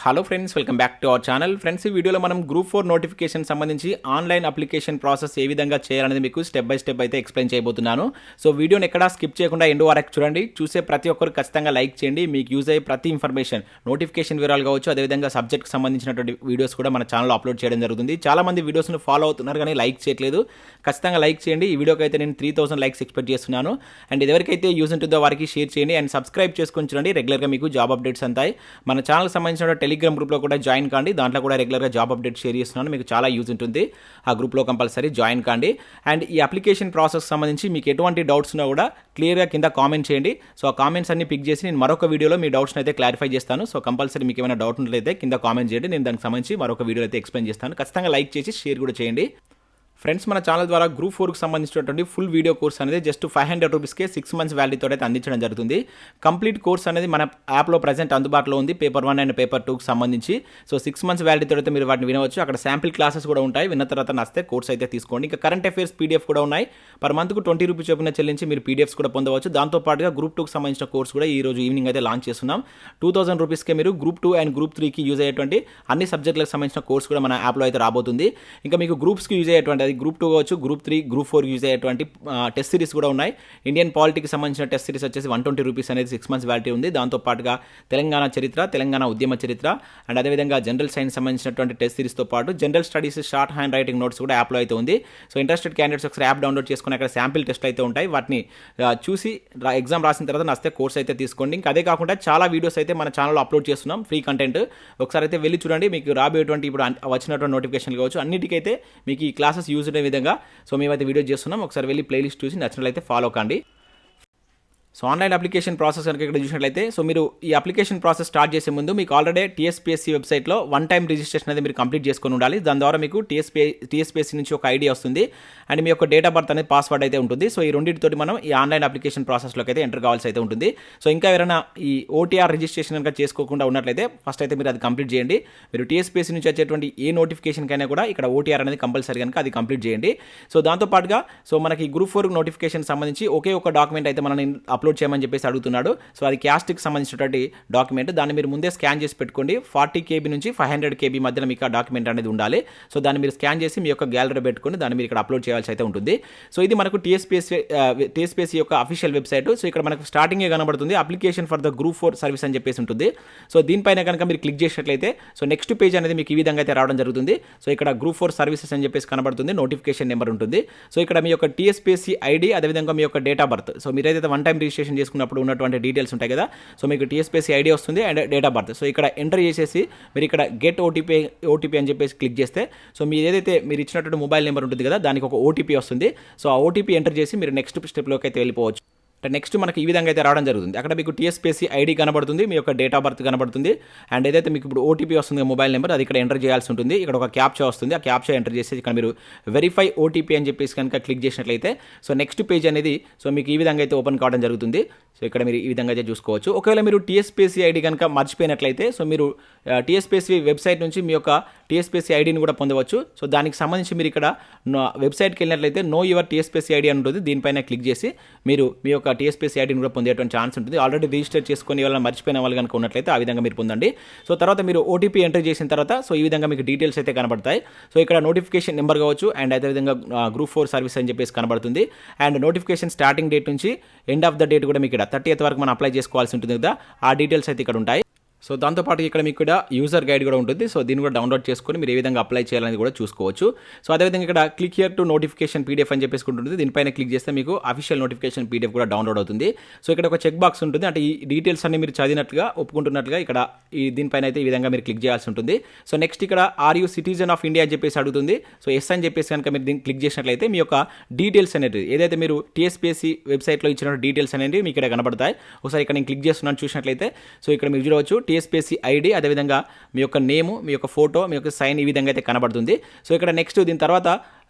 Hello friends, welcome back to our channel. Friends, ఈ వీడియోలో మనం గ్రూప్ 4 నోటిఫికేషన్ సంబంధించి ఆన్లైన్ అప్లికేషన్ ప్రాసెస్ ఏ విధంగా చేయాలనేది మీకు స్టెప్ బై స్టెప్ అయితే ఎక్స్ప్లెయిన్ చేయబోతున్నాను. సో వీడియోని ఎక్కడా స్కిప్ చేయకుండా ఎండ్ వరకు చూడండి. చూసే ప్రతి ఒక్కరు ఖచ్చితంగా లైక్ చేయండి. మీకు యూజ్ అయ్యే ప్రతి ఇన్ఫర్మేషన్, నోటిఫికేషన్ వివరాలు కావచ్చు, అదేవిధంగా సబ్జెక్ట్కి సంబంధించినటువంటి వీడియోస్ కూడా మన ఛానల్లో అప్లోడ్ చేయడం జరుగుతుంది. చాలామంది వీడియోస్ను ఫాలో అవుతున్నారు కానీ లైక్ చేయట్లేదు. ఖచ్చితంగా లైక్ చేయండి. ఈ వీడియోకి అయితే నేను 3000 లైక్స్ ఎక్స్పెక్ట్ చేస్తున్నాను. అండ్ ఎవరికైతే యూజ్ ఉంటుందో వారికి షేర్ చేయండి అండ్ సబ్స్క్రైబ్ చేసుకొని చూడండి. రెగ్యులర్గా మీకు జాబ్ అప్డేట్స్ అంతాయి. మన ఛానల్కి సంబంధించిన టెలిగ్రామ్ గ్రూప్లో కూడా జాయిన్ కాండి. దాంట్లో కూడా రెగ్యులర్గా జాబ్ అప్డేట్ షేర్ చేస్తున్నాను. మీకు చాలా యూజ్ ఉంటుంది. ఆ గ్రూప్లో కంపల్సరీ జాయిన్ కాండి. అండ్ ఈ అప్లికేషన్ ప్రాసెస్ సంబంధించి మీకు ఎటువంటి డౌట్స్ ఉన్నా కూడా క్లియర్గా కింద కామెంట్ చేయండి. సో ఆ కామెంట్స్ అన్ని పిక్ చేసి నేను మరొక వీడియోలో మీ డౌట్స్ని అయితే క్లారిఫై చేస్తాను. సో కంపల్సరీ మీకు ఏమైనా డౌట్ ఉన్నట్లయితే కింద కామెంట్ చేయండి. నేను దానికి సంబంధించి మరొక వీడియో అయితే ఎక్స్ప్లెయిన్ చేస్తాను. ఖచ్చితంగా లైక్ చేసి షేర్ కూడా చేయండి. ఫ్రెండ్స్, మన ఛానల్ ద్వారా గ్రూప్ 4కి సంబంధించినటువంటి ఫుల్ వీడియో కోర్స్ అనేది జస్ట్ 500 రూపీస్కే 6 మంత్స్ వ్యాలిడీతో అయితే అందించడం జరుగుతుంది. కంప్లీట్ కోర్స్ అనేది మన యాప్లో ప్రజెంట్ అందుబాటులో ఉంది. పేపర్ 1 అండ్ పేపర్ 2కి సంబంధించి. సో 6 మంత్స్ వ్యాలిడీతో అయితే మీరు వాటిని వినవచ్చు. అక్కడ శాంపిల్ క్లాసెస్ కూడా ఉంటాయి. విన్న తర్వాత నచ్చితే కోర్స్ అయితే తీసుకోండి. ఇంకా కరెంట్ అఫైర్స్ పీడిఎఫ్ కూడా ఉన్నాయి. పర్ మంత్కు 20 రూపీస్ చొప్పున చెల్లించి మీరు పీడిఎఫ్స్ కూడా పొందవచ్చు. దాంతోపాటుగా గ్రూప్ 2కి సంబంధించిన కోర్స్ కూడా ఈ రోజు ఈవినింగ్ అయితే లాంచ్ చేస్తున్నాం. 2000 రూపీస్కే మీరు గ్రూప్ 2 అండ్ గ్రూప్ 3కి యూజ్ అయ్యేటువంటి అన్ని సబ్జెక్టులకు సంబంధించిన కోర్స్ కూడా మన యాప్లో అయితే రాబోతుంది. ఇంకా మీకు గ్రూప్స్కి యూజ్ అయ్యేటువంటి అది గ్రూప్ 2 కావచ్చు, గ్రూప్ 3, గ్రూప్ 4 యూజ్ అయ్యేటువంటి టెస్ట్ సిరీస్ కూడా ఉన్నాయి. ఇండియన్ పాలిటీకి సంబంధించిన టెస్ట్ సిరీస్ వచ్చేసి 120 రూపీస్ అనేది 6 మంత్స్ వ్యాలిటీ ఉంది. దాంతోపాటుగా తెలంగాణ చరిత్ర, తెలంగాణ ఉద్యమ చరిత్ర అండ్ అదేవిధంగా జనరల్ సైన్స్ సంబంధించినటువంటి టెస్ట్ సిరీస్తో పాటు general studies short hand writing notes కూడా యాప్లో అయితే ఉంది. సో ఇంట్రెస్టెడ్ క్యాండిడేట్స్ ఒకసారి యాప్ డౌన్లోడ్ చేసుకుని అక్కడ శాంపిల్ టెస్ట్ అయితే ఉంటాయి. వాటిని చూసి ఎగ్జామ్ రాసిన తర్వాత నచ్చితే కోర్స్ అయితే తీసుకోండి. ఇంకా అదే కాకుండా చాలా వీడియోస్ అయితే మన ఛానల్లో అప్లోడ్ చేస్తున్నాం, ఫ్రీ కంటెంట్. ఒకసారి అయితే వెళ్ళి చూడండి. మీకు రాబోయేటువంటి ఇప్పుడు వచ్చినటువంటి నోటిఫికేషన్లు కావచ్చు, అన్నిటికైతే మీకు ఈ క్లాసెస్ యూజ్ అయ్యే విధంగా సో మేమైతే వీడియో చేస్తున్నాం. ఒకసారి వెళ్ళి ప్లేలిస్ట్ చూసి నచ్చినట్లయితే ఫాలో కండి. సో ఆన్లైన్ అప్లికేషన్ ప్రాసెస్ కనుక ఇక్కడ చూసినట్లయితే సో మీరు ఈ అప్లికేషన్ ప్రాసెస్ స్టార్ట్ చేసే ముందు మీకు ఆల్రెడీ టీఎస్పీఎస్సీ వెబ్సైట్లో 1 టైం రిజిస్ట్రేషన్ అనేది మీరు కంప్లీట్ చేసుకొని ఉండాలి. దాని ద్వారా మీకు టీఎస్పీఎస్సీ నుంచి ఒక ఐడి వస్తుంది అండ్ మీ యొక్క డేట్ ఆఫ్ బర్త్ అనేది పాస్వర్డ్ అయితే ఉంటుంది. సో ఈ రెండింటితోటి మనం ఈ ఆన్లైన్ అప్లికేషన్ ప్రాసెస్లోకి అయితే ఎంటర్ కావాల్సి అయితే ఉంటుంది. సో ఇంకా ఎవరైనా ఈ ఓటీఆర్ రిజిస్ట్రేషన్ కనుక చేసుకోకుండా ఉన్నట్లయితే ఫస్ట్ అయితే మీరు అది కంప్లీట్ చేయండి. మీరు టీఎస్పీఎస్సీ నుంచి వచ్చేటువంటి ఏ నోటిఫికేషన్కైనా కూడా ఇక్కడ ఓటీఆర్ అనేది కంపల్సరీ కనుక అది కంప్లీట్ చేయండి. సో దాంతోపాటుగా సో మనకి గ్రూప్ 4 నోటిఫికేషన్ సంబంధించి ఒకే ఒక డాక్యుమెంట్ అయితే మనం అప్లోడ్ చేయమని చెప్పేసి అడుగుతున్నాడు. సో అది క్యాస్ట్కి సంబంధించినటువంటి డాక్యుమెంట్. దాన్ని మీరు ముందే స్కాన్ చేసి పెట్టుకోండి. 40 KB నుంచి 500 KB మధ్యన మీకు ఆ డాక్యుమెంట్ అనేది ఉండాలి. సో దాన్ని మీరు స్కాన్ చేసి మీ యొక్క గ్యాలరీ పెట్టుకొని దాన్ని మీరు ఇక్కడ అప్లోడ్ చేయాల్సి అయితే ఉంటుంది. సో ఇది మనకు టీఎస్పీఎస్సీ యొక్క అఫీషియల్ వెబ్సైట్. సో ఇక్కడ మనకు స్టార్టింగే కనబడుతుంది application for the group 4 service అని చెప్పేసి ఉంటుంది. సో దీనిపైన కనుక మీరు క్లిక్ చేసినట్లయితే సో నెక్స్ట్ పేజ్ అనేది మీకు ఈ విధంగా అయితే రావడం జరుగుతుంది. సో ఇక్కడ గ్రూప్ 4 సర్వీసెస్ అని చెప్పేసి కనబడుతుంది. నోటిఫికేషన్ నెంబర్ ఉంటుంది. సో ఇక్కడ మీ యొక్క టీఎస్పీఎస్సీ ఐడి, అదేవిధంగా మీ యొక్క డేట్ ఆఫ్ బర్త్. సో మీరు ఏదైతే 1 టైం రిజిస్ట్రేషన్ చేసుకున్నప్పుడు ఉన్నటువంటి డీటెయిల్స్ ఉంటాయి కదా. సో మీకు టీఎస్పీఎస్సీ ఐడి వస్తుంది and date of birth. So ఇక్కడ ఎంటర్ చేసేసి మీరు ఇక్కడ గెట్ ఓటీపీ అని చెప్పేసి క్లిక్ చేస్తే సో మీరు ఏదైతే మీరు ఇచ్చినటువంటి మొబైల్ నెంబర్ ఉంటుంది కదా, దానికి ఒక ఓటీపీ వస్తుంది. సో ఆ ఓటీపీ ఎంటర్ చేసి మీరు నెక్స్ట్ స్టెప్లోకి అయితే వెళ్ళిపోవచ్చు. నెక్స్ట్ మనకి ఈ విధంగా అయితే రావడం జరుగుతుంది. అక్కడ మీకు టీఎస్పీఎస్సీ ఐడి కనబడుతుంది, మీ యొక్క డేట్ ఆఫ్ బర్త్ కనబడుతుంది అండ్ ఏదైతే మీకు ఇప్పుడు ఓటీపీ వస్తుంది మొబైల్ నెంబర్, అది ఇక్కడ ఎంటర్ చేయాల్సి ఉంటుంది. ఇక్కడ ఒక క్యాప్చా వస్తుంది. ఆ క్యాప్చా ఎంటర్ చేసి ఇక్కడ మీరు వెరిఫై ఓటీపీ అని చెప్పేసి కనుక క్లిక్ చేసినట్లయితే సో నెక్స్ట్ పేజ్ అనేది సో మీకు ఈ విధంగా అయితే ఓపెన్ కావడం జరుగుతుంది. సో ఇక్కడ మీరు ఈ విధంగా అయితే చూసుకోవచ్చు. ఒకవేళ మీరు టీఎస్పీఎస్సీ ఐడి కనుక మర్చిపోయినట్లయితే సో మీరు టీఎస్పీఎస్సీ వెబ్సైట్ నుంచి మీ యొక్క టీఎస్పీఎస్సీ ఐడిని కూడా పొందవచ్చు. సో దానికి సంబంధించి మీరు ఇక్కడ వెబ్సైట్కి వెళ్ళినట్లయితే నో యువర్ టీఎస్పీఎస్సీ ఐడి అని ఉంటుంది. దీనిపైన క్లిక్ చేసి మీరు మీ యొక్క టీఎస్పీఎస్సీ ఐడిని కూడా పొందేటువంటి ఛాన్స్ ఉంటుంది. ఆల్రెడీ రిజిస్టర్ చేసుకొని వాళ్ళని మర్చిపోయిన వాళ్ళు కనుక ఉన్నట్లయితే ఆ విధంగా మీరు పొందండి. సో తర్వాత మీరు ఓటీపీ ఎంటర్ చేసిన తర్వాత సో ఈ విధంగా మీకు డీటెయిల్స్ అయితే కనబడతాయి. సో ఇక్కడ నోటిఫికేషన్ నెంబర్ కావచ్చు అండ్ అదేవిధంగా గ్రూప్ 4 సర్వీస్ అని చెప్పేసి కనబడుతుంది. అండ్ నోటిఫికేషన్ స్టార్టింగ్ డేట్ నుంచి ఎండ్ ఆఫ్ ద డేట్ కూడా మీకు ఇక్కడ 30th వరకు మనం అప్లై చేసుకోవాల్సి ఉంటుంది కదా. ఆ డీటెయిల్స్ అయితే ఇక్కడ ఉంటాయి. సో దాంతోపాటు ఇక్కడ మీకు ఇక్కడ యూజర్ గైడ్ కూడా ఉంటుంది. సో దీన్ని కూడా డౌన్లోడ్ చేసుకొని మీరు ఏ విధంగా అప్లై చేయాలని కూడా చూసుకోవచ్చు. సో అదేవిధంగా ఇక్కడ click here to notification PDF అని చెప్పేసి ఉంటుంది. దీనిపైన క్లిక్ చేస్తే మీకు అఫీషియల్ నోటిఫికేషన్ పీడిఎఫ్ కూడా డౌన్లోడ్ అవుతుంది. సో ఇక్కడ ఒక చెక్ బాక్స్ ఉంటుంది. అంటే ఈ డీటెయిల్స్ అన్ని మీరు చదివినట్లుగా ఒప్పుకుంటున్నట్లుగా ఇక్కడ ఈ దీనిపైన అయితే ఈ విధంగా మీరు క్లిక్ చేయాల్సి ఉంటుంది. సో నెక్స్ట్ ఇక్కడ are you citizen of India అని చెప్పేసి అడుగుతుంది. సో ఎస్ అని చెప్పేసి కనుక మీరు దీన్ని క్లిక్ చేసినట్లయితే మీ యొక్క డీటెయిల్స్ అనేది ఏదైతే మీరు టీఎస్పీఎస్సీ వెబ్సైట్లో ఇచ్చిన డీటెయిల్స్ అనేవి మీకు ఇక్కడ కనబడతాయి. ఒకసారి ఇక్కడ నేను క్లిక్ చేస్తున్నాను చూసినట్లయితే సో ఇక్కడ మీరు చూడవచ్చు టీఎస్పీఎస్సీ ఐడి, అదేవిధంగా మీ యొక్క నేము, మీ యొక్క ఫోటో, మీ యొక్క సైన్ ఈ విధంగా అయితే కనబడుతుంది. సో ఇక్కడ నెక్స్ట్ దీని తర్వాత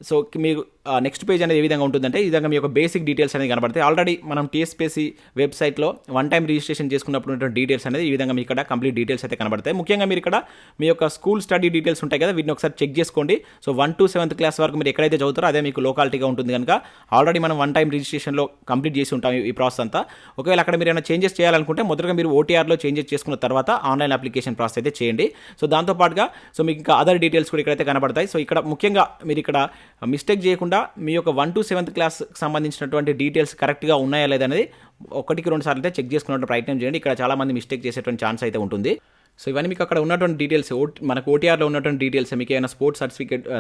సో మీరు నెక్స్ట్ పేజ్ అనేది ఏ విధంగా ఉంటుందంటే ఈ విధంగా మీ యొక్క బేసిక్ డీటెయిల్స్ అనేది కనబడతాయి. ఆల్రెడీ మనం టీఎస్పీఎస్సీ వెబ్సైట్లో వన్ టైం రిజిస్ట్రేషన్ చేసుకున్నప్పుడు ఉన్నటువంటి డీటెయిల్స్ అనేది ఈ విధంగా మీ ఇక్కడ కంప్లీట్ డీటెయిల్స్ అయితే కనబడతాయి. ముఖ్యంగా మీరు ఇక్కడ మీ యొక్క స్కూల్ స్టడీ డీటెయిల్స్ ఉంటాయి కదా, వీటిని ఒకసారి చెక్ చేసుకోండి. సో 1 to 7th క్లాస్ వరకు మీరు ఎక్కడైతే చదువుతారో అదే మీకు లోకాలిటీగా ఉంటుంది కనుక ఆల్రెడీ మనం వన్ టైం రిజిస్ట్రేషన్లో కంప్లీట్ చేసి ఉంటాం ఈ ప్రాసెస్ అంతా. ఒకవేళ అక్కడ మీరు ఏమైనా చేంజెస్ చేయాలనుకుంటే మొదటగా మీరు ఓటీఆర్లో చేంజెస్ చేసుకున్న తర్వాత ఆన్లైన్ అప్లికేషన్ ప్రాసెస్ అయితే చేయండి. సో దాంతోపాటుగా సో మీకు ఇంకా అదర్ డీటెయిల్స్ కూడా ఇక్కడైతే కనబడతాయి. సో ఇక్కడ ముఖ్యంగా మీరు ఇక్కడ మిస్టేక్ చేయకుండా మీ యొక్క 1 to 7th క్లాస్ సంబంధించినటువంటి డీటెయిల్స్ కరెక్ట్గా ఉన్నాయా లేదనేది 1-2 సార్లు అయితే చెక్ చేసుకున్నట్టు ప్రయత్నం చేయండి. ఇక్కడ చాలామంది మిస్టేక్ చేసేటువంటి ఛాన్స్ అయితే ఉంటుంది. సో ఇవన్నీ మీకు అక్కడ ఉన్నటువంటి డీటెయిల్స్ మనకు ఓటీఆర్లో ఉన్నటువంటి డీటెయిల్స్ మీకు ఏమైనా స్పోర్ట్స్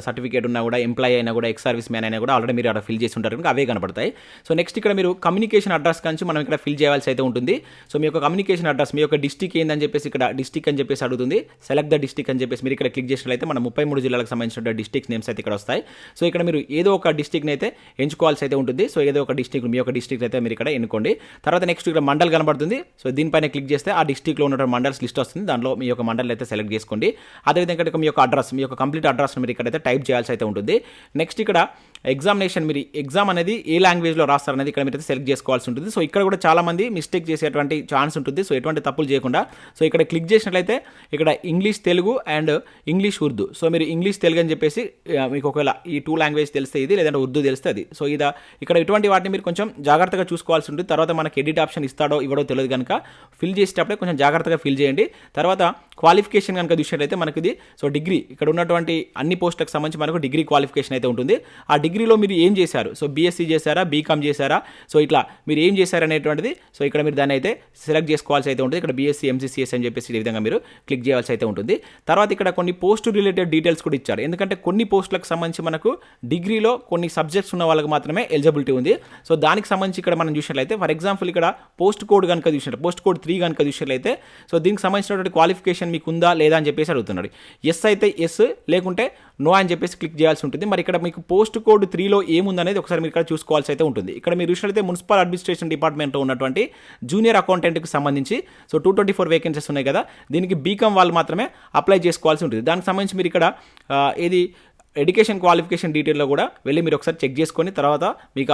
సర్టిఫికేట్ ఉన్నా కూడా, ఎంప్లాయీ అయినా కూడా, ఎక్స్ సర్వీస్ మ్యాన్ అయినా కూడా ఆల్రెడీ మీరు అక్కడ ఫిల్ చేసి ఉంటారు కనుక అవే కనబడతాయి. సో నెక్స్ట్ ఇక్కడ మీరు కమ్యూనికేషన్ అడ్రస్ నుంచి మనం ఇక్కడ ఫిల్ చేయాల్సి అయితే ఉంటుంది. సో మీ యొక్క కమ్యూనికేషన్ అడ్రస్ మీ యొక్క డిస్టిక్ ఏందని చెప్పేసి ఇక్కడ డిస్టిక్ అని చెప్పేసి అడుగుతుంది. సెలెక్ట్ ద డిస్టిక్ అని చెప్పేసి మీరు ఇక్కడ క్లిక్ చేసినట్లయితే మన 33 జిల్లాలకు సంబంధించిన డిస్టిక్స్ నేమ్స్ అయితే ఇక్కడ వస్తాయి. సో ఇక్కడ మీరు ఏదో ఒక డిస్టిక్ని అయితే ఎంచుకోవాల్సి అయితే ఉంటుంది. సో ఏదో ఒక డిస్టిక్ మీ యొక్క డిస్టిక్ అయితే మీరు ఇక్కడ ఎన్నుకోండి. తర్వాత నెక్స్ట్ ఇక్కడ మండల్ కనబడుతుంది. సో దీనిపైన క్లిక్ చేస్తే ఆ డిస్టిక్లో ఉన్నటువంటి మండల్స్ లిస్ట్ వస్తుంది. దాంట్లో మీ యొక్క మండల్ అయితే సెలెక్ట్ చేసుకోండి. అదేవిధంగా ఇక్కడ మీ యొక్క అడ్రస్, మీ యొక్క కంప్లీట్ అడ్రస్ మీరు ఇక్కడైతే టైప్ చేయాల్సి అయితే ఉంటుంది. నెక్స్ట్ ఇక్కడ ఎగ్జామినేషన్, మీరు ఎగ్జామ్ అనేది ఏ లాంగ్వేజ్లో రాస్తారనేది ఇక్కడ మీరు సెలెక్ట్ చేసుకోవాల్సి ఉంటుంది. సో ఇక్కడ కూడా చాలామంది మిస్టేక్ చేసేటువంటి ఛాన్స్ ఉంటుంది. సో ఎటువంటి తప్పులు చేయకుండా సో ఇక్కడ క్లిక్ చేసినట్లయితే ఇక్కడ English Telugu and English Urdu. So మీరు ఇంగ్లీష్ తెలుగు అని చెప్పేసి మీకు ఒకవేళ ఈ 2 లాంగ్వేజ్ తెలిస్తే ఇది, లేదంటే ఉర్దూ తెలిస్తే అది. సో ఇక్కడ ఇటువంటి వాటిని మీరు కొంచెం జాగ్రత్తగా చూసుకోవాల్సి ఉంటుంది. తర్వాత మనకి ఎడిట్ ఆప్షన్ ఇస్తాడో ఇవ్వడో తెలియదు కనుక ఫిల్ చేసేటప్పుడే కొంచెం జాగ్రత్తగా ఫిల్ చేయండి. తర్వాత క్వాలిఫికేషన్ కనుక చూసినట్లయితే మనకి ఇది సో డిగ్రీ, ఇక్కడ ఉన్నటువంటి అన్ని పోస్టులకు సంబంధించి మనకు డిగ్రీ క్వాలిఫికేషన్ అయితే ఉంటుంది. ఆ డిగ్రీలో మీరు ఏం చేశారు, సో బీఎస్సీ చేశారా, బీకామ్ చేశారా, సో ఇట్లా మీరు ఏం చేశారు అనేటువంటిది సో ఇక్కడ మీరు దాన్ని అయితే సెలెక్ట్ చేసుకోవాల్సి అయితే ఉంటుంది. ఇక్కడ బీఎస్సీ ఎంసీసీఎస్ అని చెప్పేసి ఈ విధంగా మీరు క్లిక్ చేయాల్సి అయితే ఉంటుంది. తర్వాత ఇక్కడ కొన్ని పోస్ట్ రిలేటెడ్ డీటెయిల్స్ కూడా ఇచ్చారు. ఎందుకంటే కొన్ని పోస్టులకు సంబంధించి మనకు డిగ్రీలో కొన్ని సబ్జెక్ట్స్ ఉన్న వాళ్ళకి మాత్రమే ఎలిజిబిలిటీ ఉంది. సో దానికి సంబంధించి ఇక్కడ మనం చూసినట్లయితే ఫర్ ఎగ్జాంపుల్ ఇక్కడ పోస్ట్ కోడ్ కనుక చూసినట్టు పోస్ట్ కోడ్ 3 కనుక చూసినట్లయితే సో దీనికి సంబంధించినటువంటి క్వాలిఫికేషన్ మీకు ఉందా లేదా అని చెప్పేసి అడుగుతున్నాడు. ఎస్ అయితే ఎస్, లేకుంటే నో అని చెప్పేసి క్లిక్ చేయాల్సి ఉంటుంది. మరి ఇక్కడ మీకు పోస్ట్ కోడ్ 3లో ఏముందనేది ఒకసారి మీరు ఇక్కడ చూసుకోవాల్సి అయితే ఉంటుంది. ఇక్కడ మీరు చూసినట్లయితే మున్సిపల్ అడ్మినిస్ట్రేషన్ డిపార్ట్మెంట్లో ఉన్నటువంటి జూనియర్ అకౌంటెంట్కి సంబంధించి సో 224 వేకెన్సీస్ ఉన్నాయి కదా, దీనికి బీకామ్ వాళ్ళు మాత్రమే అప్లై చేసుకోవాల్సి ఉంటుంది. దానికి సంబంధించి మీరు ఇక్కడ ఏది ఎడ్యుకేషన్ క్వాలిఫికేషన్ డీటెయిల్లో కూడా వెళ్ళి మీరు ఒకసారి చెక్ చేసుకొని తర్వాత మీకు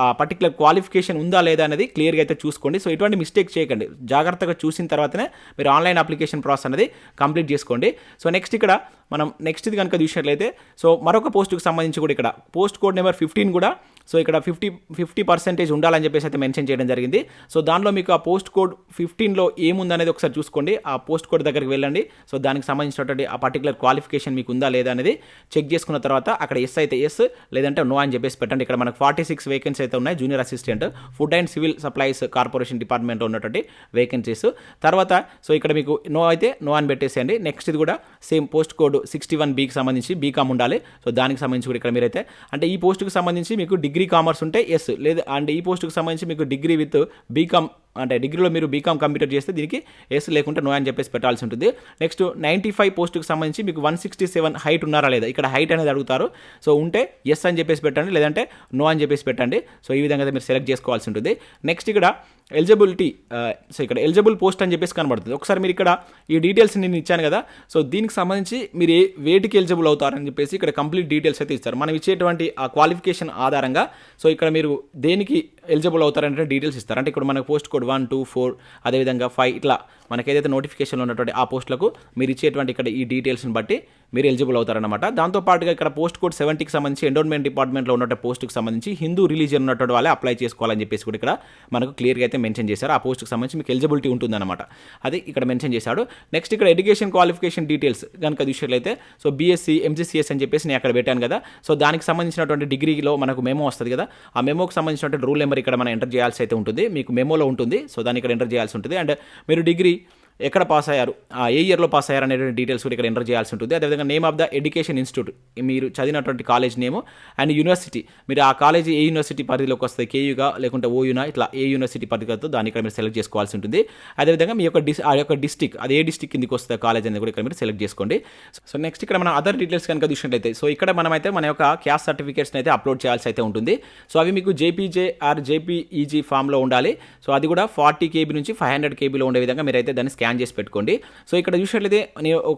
ఆ పర్టికులర్ క్వాలిఫికేషన్ ఉందా లేదా అనేది క్లియర్గా అయితే చూసుకోండి. సో ఎటువంటి మిస్టేక్ చేయకండి, జాగ్రత్తగా చూసిన తర్వాతనే మీరు ఆన్లైన్ అప్లికేషన్ ప్రాసెస్ అనేది కంప్లీట్ చేసుకోండి. సో నెక్స్ట్ ఇక్కడ మనం నెక్స్ట్ది కనుక చూసినట్లయితే సో మరొక పోస్టుకు సంబంధించి కూడా ఇక్కడ పోస్ట్ కోడ్ నెంబర్ 15 కూడా సో ఇక్కడ 50% ఉండాలని చెప్పేసి అయితే మెన్షన్ చేయడం జరిగింది. సో దానిలో మీకు ఆ పోస్ట్ కోడ్ 15లో ఏముందనేది ఒకసారి చూసుకోండి. ఆ పోస్ట్ కోడ్ దగ్గరికి వెళ్ళండి. సో దానికి సంబంధించినటువంటి ఆ పర్టికులర్ క్వాలిఫికేషన్ మీకు ఉందా లేదా అనేది చెక్ చేసుకున్న తర్వాత అక్కడ ఎస్ అయితే ఎస్, లేదంటే నో అని చెప్పేసి పెట్టండి. ఇక్కడ మనకు 46 వేకెన్సీ అయితే ఉన్నాయి. Junior assistant food and civil supplies corporation డిపార్ట్మెంట్లో ఉన్నటువంటి వేకెన్సీస్. తర్వాత సో ఇక్కడ మీకు నో అయితే నో అని పెట్టేసేయండి. నెక్స్ట్ ఇది కూడా సేమ్ పోస్ట్ కోడ్ 61Bకి సంబంధించి బీకామ్ ఉండాలి. సో దానికి సంబంధించి కూడా ఇక్కడ మీరైతే అంటే ఈ పోస్టుకు సంబంధించి మీకు డిగ్రీ కామర్స్ ఉంటే ఎస్, లేదా అంటే ఈ పోస్టుకు సంబంధించి మీకు డిగ్రీ విత్ బీకామ్ అంటే డిగ్రీలో మీరు బీకామ్ కంప్యూటర్ చేస్తే దీనికి ఎస్, లేకుంటే నో అని చెప్పేసి పెట్టాల్సి ఉంటుంది. నెక్స్ట్ 95 పోస్టుకు సంబంధించి మీకు 167 హైట్ ఉన్నారా లేదా, ఇక్కడ హైట్ అనేది అడుగుతారు. సో ఉంటే ఎస్ అని చెప్పేసి పెట్టండి, లేదంటే నో అని చెప్పేసి పెట్టండి. సో ఈ విధంగా మీరు సెలెక్ట్ చేసుకోవాల్సి ఉంటుంది. నెక్స్ట్ ఇక్కడ ఎలిజిబిలిటీ, సో ఇక్కడ ఎలిజిబుల్ పోస్ట్ అని చెప్పేసి కనబడుతుంది. ఒకసారి మీరు ఇక్కడ ఈ డీటెయిల్స్ నేను ఇచ్చాను కదా, సో దీనికి సంబంధించి మీరు వేటికి ఎలిజిబుల్ అవుతారని చెప్పేసి ఇక్కడ కంప్లీట్ డీటెయిల్స్ అయితే ఇస్తారు. మనం ఇచ్చేటువంటి ఆ క్వాలిఫికేషన్ ఆధారంగా సో ఇక్కడ మీరు దేనికి ఎలిజిబుల్ అవుతారంటే డీటెయిల్స్ ఇస్తారు. అంటే ఇక్కడ మనకు పోస్ట్ కోడ్ 1, 2, 4 అదేవిధంగా 5 ఇట్లా మనకు ఏదైతే నోటిఫికేషన్లో ఉన్నటువంటి ఆ పోస్టులకు మీరు ఇచ్చేటువంటి ఇక్కడ ఈ డీటెయిల్స్ని బట్టి మీరు ఎలిజిబుల్ అవుతారనమాట. దాంతోపాటుగా ఇక్కడ పోస్ట్ కోడ్ 70కి సంబంధించి ఎండోన్మెంట్ డిపార్ట్మెంట్లో ఉన్నటువంటి పోస్టుకు సంబంధించి హిందూ రిలీజియన్ ఉన్నటువంటి వాళ్ళే అప్లై చేసుకోవాలని చెప్పేసి కూడా ఇక్కడ మనకు క్లియర్గా అయితే మెన్షన్ చేశారు. ఆ పోస్టుకు సంబంధించి మీకు ఎలిజిబిలిటీ ఉంటుందన్నమాట, అది ఇక్కడ మెన్షన్ చేశాడు. నెక్స్ట్ ఇక్కడ ఎడ్యుకేషన్ క్వాలిఫికేషన్ డీటెయిల్స్ కనుక చూసినట్లయితే సో బీఎస్సీ ఎంసీసీఎస్ అని చెప్పేసి నేను అక్కడ పెట్టాను కదా, సో దానికి సంబంధించినటువంటి డిగ్రీలో మనకు మెమో వస్తుంది కదా, ఆ మెమోకి సంబంధించినటువంటి రూల్ నెంబర్ ఇక్కడ మనం ఎంటర్ చేయాల్సి అయితే ఉంటుంది. మీకు మెమోలో ఉంటుంది. సో దాన్ని ఇక్కడ ఎంటర్ చేయాల్సి ఉంటుంది. అండ్ మీరు డిగ్రీ ఎక్కడ పాస్ అయ్యారు, ఏ ఇయర్లో పాస్ అయ్యారు అనేటువంటి డీటెయిల్స్ కూడా ఇక్కడ ఎంటర్ చేయాల్సి ఉంటుంది. అదేవిధంగా name of the education institute, మీరు చదివినటువంటి కాలేజ్ నేము అండ్ యూనివర్సిటీ, మీరు ఆ కాలేజీ ఏ యూనివర్సిటీ పరిధిలోకి వస్తుంది, కేయూగా లేకుంటే ఓయూనా ఇట్లా ఏ యూనివర్సిటీ పరిధితో దాన్ని ఇక్కడ మీరు సెలెక్ట్ చేసుకోవాల్సి ఉంటుంది. అదేవిధంగా మీ యొక్క ఆ యొక్క డిస్టిక్, అది ఏ డిస్టిక్ కిందకి వస్తుంది కాలేజ్ అనేది కూడా ఇక్కడ మీరు సెలెక్ట్ చేసుకోండి. సో నెక్స్ట్ ఇక్కడ మనం అదర్ డీటెయిల్స్ కనుక చూసినట్లయితే సో ఇక్కడ మనమైతే మన యొక్క క్యాస్ట్ సర్టిఫికేట్స్ని అయితే అప్లోడ్ చేయాల్సి అయితే ఉంటుంది. సో అవి మీకు జేపీజే ఆర్ జేపీఈజీ ఫామ్లో ఉండాలి. సో అది కూడా 40 KB నుంచి 500 KBలో ఉండే విధంగా మీరైతే దాన్ని స్కాన్ స్కాన్ చేసి పెట్టుకోండి. సో ఇక్కడ చూసినట్లయితే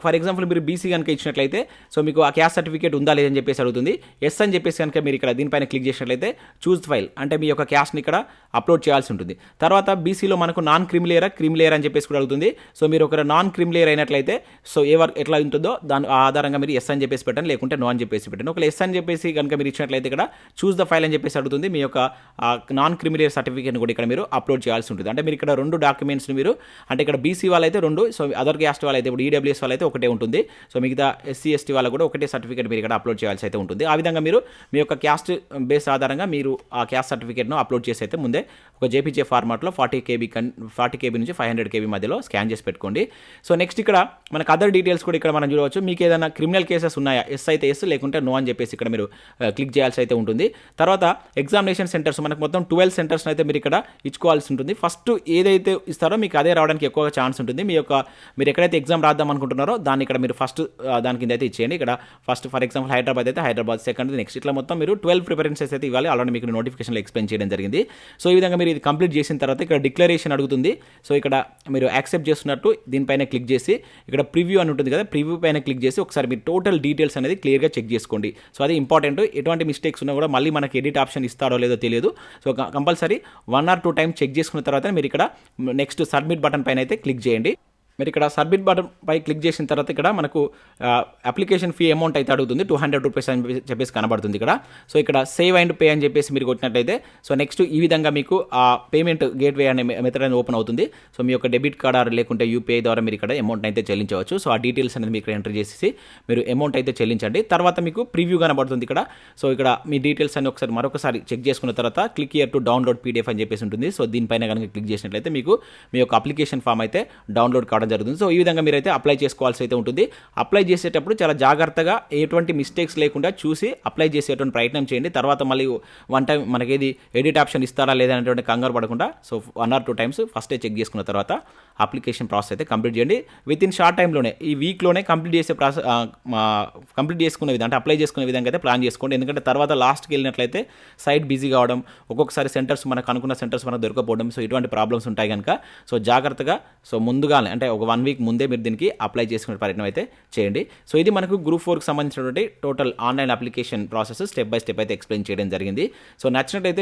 ఫర్ ఎగ్జాంపుల్ మీరు బీసీ కనుక ఇచ్చినట్లయితే సో మీకు ఆ క్యాస్ట్ సర్టిఫికేట్ ఉందా లేదని చెప్పేసి అడుగుతుంది. ఎస్ అని చెప్పేసి కనుక మీరు ఇక్కడ దీనిపైన క్లిక్ చేసినట్లయితే చూజ్ ఫైల్ అంటే మీ యొక్క క్యాస్ట్ని ఇక్కడ అప్లోడ్ చేయాల్సి ఉంటుంది. తర్వాత బీసీలో మనకు నాన్ క్రిమిలేయర్ అని చెప్పేసి కూడా అడుగుతుంది. సో మీరు ఒక నాన్ క్రిమిలేయర్ అయినట్లయితే సో ఎట్లా ఉంటుందో దాని ఆధారంగా మీరు ఎస్ అని చెప్పేసి పెట్టండి, లేకుంటే నో అని చెప్పేసి పెట్టండి. ఒక ఎస్ అని చెప్పేసి కనుక మీరు ఇచ్చినట్లయితే ఇక్కడ చూజ్ ద ఫైల్ అని చెప్పేసి అడుగుతుంది. మీ యొక్క నాన్ క్రిమిలేయర్ సర్టిఫికేట్ని కూడా ఇక్కడ మీరు అప్లోడ్ చేయాల్సి ఉంటుంది. అంటే మీరు ఇక్కడ 2 డాక్యుమెంట్స్ని మీరు అంటే ఇక్కడ బీసీ వాళ్ళైతే 2, సో అదర్ క్యాస్ట్ వాళ్ళైతే ఇప్పుడు ఈడబ్ల్యూఎస్ వాళ్ళైతే ఒకటే ఉంటుంది. సో మిగతా ఎస్సీ ఎస్టీ వాళ్ళకు కూడా ఒకటే సర్టిఫికేట్ మీరు ఇక్కడ అప్లోడ్ చేయాల్సి అయితే ఉంటుంది. ఆ విధంగా మీరు మీ యొక్క క్యాస్ట్ బేస్ ఆధారంగా మీరు ఆ క్యాస్ట్ సర్టిఫికేట్ను అప్లోడ్ చేసి అయితే ముందే ఒక జేపీజే ఫార్మాట్లో 40 KB నుంచి 500 KB మధ్యలో స్కాన్ చేసి పెట్టుకోండి. సో నెక్స్ట్ ఇక్కడ మనకు అదర్ డీటెయిల్స్ కూడా ఇక్కడ మనం చూడవచ్చు. మీకు ఏదైనా క్రిమినల్ కేసెస్ ఉన్నాయా, ఎస్ అయితే ఎస్, లేకుంటే నో అని చెప్పేసి ఇక్కడ మీరు క్లిక్ చేయాల్సి అయితే ఉంటుంది. తర్వాత ఎగ్జామినేషన్ సెంటర్స్ మనకు మొత్తం 12 సెంటర్స్ అయితే మీరు ఇక్కడ ఇచ్చుకోవాల్సి ఉంటుంది. ఫస్ట్ ఏదైతే ఇస్తారో మీకు అదే రావడానికి ఎక్కువగా ఛాన్స్ ఉంటుంది. మీరు ఎక్కడైతే ఎగ్జామ్ రాద్దాం అనుకుంటున్నారో దాన్ని ఇక్కడ మీరు ఫస్ట్ దాని కింద అయితే ఇచ్చేయండి. ఇక్కడ ఫస్ట్ ఫర్ ఎగ్జాంపుల్ హైదరాబాద్ అయితే హైదరాబాద్, సెకండ్ నెక్స్ట్, ఇట్లా మొత్తం మీరు 12 ప్రిఫరెన్సెస్ అయితే ఇవ్వాలి. ఆల్రెడీ మీకు నోటిఫికేషన్లో ఎక్స్ప్లెయిన్ చేయడం జరిగింది. సో ఈ విధంగా మీరు ఇది కంప్లీట్ చేసిన తర్వాత ఇక్కడ డిక్లరేషన్ అడుగుతుంది. సో ఇక్కడ మీరు యాక్సెప్ట్ చేస్తున్నట్టు దీనిపైన క్లిక్ చేసి ఇక్కడ ప్రివ్యూ అని ఉంటుంది కదా, ప్రివ్యూ పైన క్లిక్ చేసి ఒకసారి మీరు టోటల్ డీటెయిల్స్ అనేది క్లియర్గా చెక్ చేసుకోండి. సో అది ఇంపార్టెంట్. ఎటువంటి మిస్టేక్స్ ఉన్నా కూడా మళ్ళీ మనకి ఎడిట్ ఆప్షన్ ఇస్తారో లేదో తెలియదు. So compulsory 1 or 2 times check చేసుకున్న తర్వాత మీరు ఇక్కడ నెక్స్ట్ సబ్మిట్ బటన్ పైన అయితే క్లిక్ చేయండి. మీరు ఇక్కడ సబ్మిట్ బటన్ పై క్లిక్ చేసిన తర్వాత ఇక్కడ మనకు అప్లికేషన్ ఫీ అమౌంట్ అయితే అడుగుతుంది. 200 రూపీస్ అని చెప్పేసి కనబడుతుంది ఇక్కడ. సో ఇక్కడ సేవ్ అండ్ పే అని చెప్పేసి మీరు కొట్టినట్లయితే సో నెక్స్ట్ ఈ విధంగా మీకు ఆ పేమెంట్ గేట్వే అనే మెథడ్ అనేది ఓపెన్ అవుతుంది. సో మీ యొక్క డెబిట్ కార్డ్ ఆర్ లేకుంటే యూపీఐ ద్వారా మీరు ఇక్కడ అమౌంట్ అయితే చెల్లించవచ్చు. సో ఆ డీటెయిల్స్ అనేది మీకు ఎంటర్ చేసి మీరు అమౌంట్ అయితే చెల్లించండి. తర్వాత మీకు ప్రివ్యూ కనబడుతుంది ఇక్కడ. సో ఇక్కడ మీ డీటెయిల్స్ అని మరొకసారి చెక్ చేసుకున్న తర్వాత click here to download PDF అని చెప్పేసి ఉంటుంది. సో దీనిపైన కనుక క్లిక్ చేసినట్లయితే మీకు మీ యొక్క అప్లికేషన్ ఫామ్ అయితే డౌన్లోడ్ కావడం జరుగుతుంది. సో ఈ విధంగా మీరైతే అప్లై చేసుకోవాల్సి అయితే ఉంటుంది. అప్లై చేసేటప్పుడు చాలా జాగ్రత్తగా ఎటువంటి మిస్టేక్స్ లేకుండా చూసి అప్లై చేసేటువంటి ప్రయత్నం చేయండి. తర్వాత మళ్ళీ 1 టైం మనకేది ఎడిట్ ఆప్షన్ ఇస్తారా లేదా అనేటువంటి కంగారు పడకుండా సో 1 or 2 టైమ్స్ ఫస్టే చెక్ చేసుకున్న తర్వాత అప్లికేషన్ ప్రాసెస్ అయితే కంప్లీట్ చేయండి. విత్ ఇన్ షార్ట్ టైంలోనే ఈ వీక్లోనే కంప్లీట్ చేసే కంప్లీట్ చేసుకునే విధంగా అంటే అప్లై చేసుకునే విధంగా అయితే ప్లాన్ చేసుకోండి. ఎందుకంటే తర్వాత లాస్ట్కి వెళ్ళినట్లయితే సైట్ బిజీ కావడం, ఒక్కొక్కసారి సెంటర్స్ మనకు అనుకున్న సెంటర్స్ మనకు దొరకపోవడం, సో ఇటువంటి ప్రాబ్లమ్స్ ఉంటాయి కనుక సో జాగ్రత్తగా సో ముందుగానే అంటే ఒక 1 వీక్ ముందే మీరు దీనికి అప్లై చేసుకునే ప్రయత్నం అయితే చేయండి. సో ఇది మనకు గ్రూప్ 4కి సంబంధించినటువంటి total online application process step by step అయితే ఎక్స్ప్లెయిన్ చేయడం జరిగింది. సో నచ్చినట్లయితే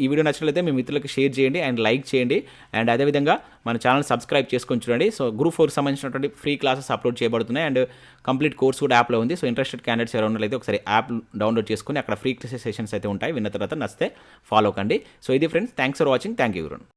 ఈ వీడియో నచ్చినట్లయితే మీ మిత్రులకు షేర్ చేయండి అండ్ లైక్ చేయండి. అండ్ అదేవిధంగా మన ఛానల్ సబ్స్క్రైబ్ చేసుకొని చూడండి. సో గ్రూప్ 4కి సంబంధించినటువంటి ఫ్రీ క్లాసెస్ అప్లోడ్ చేయబడుతున్నాయి అండ్ కంప్లీట్ కోర్స్ కూడా యాప్లో ఉంది. సో ఇంట్రెస్టెడ్ క్యాండిడేట్స్ ఎవరైనా ఉన్నట్లయితే ఒకసారి యాప్ డౌన్లోడ్ చేసుకుని అక్కడ ఫ్రీ సెషన్స్ అయితే ఉంటాయి. విన్న తర్వాత నచ్చితే ఫాలో కండి. సో ఇది friends, thanks for watching. Thank you.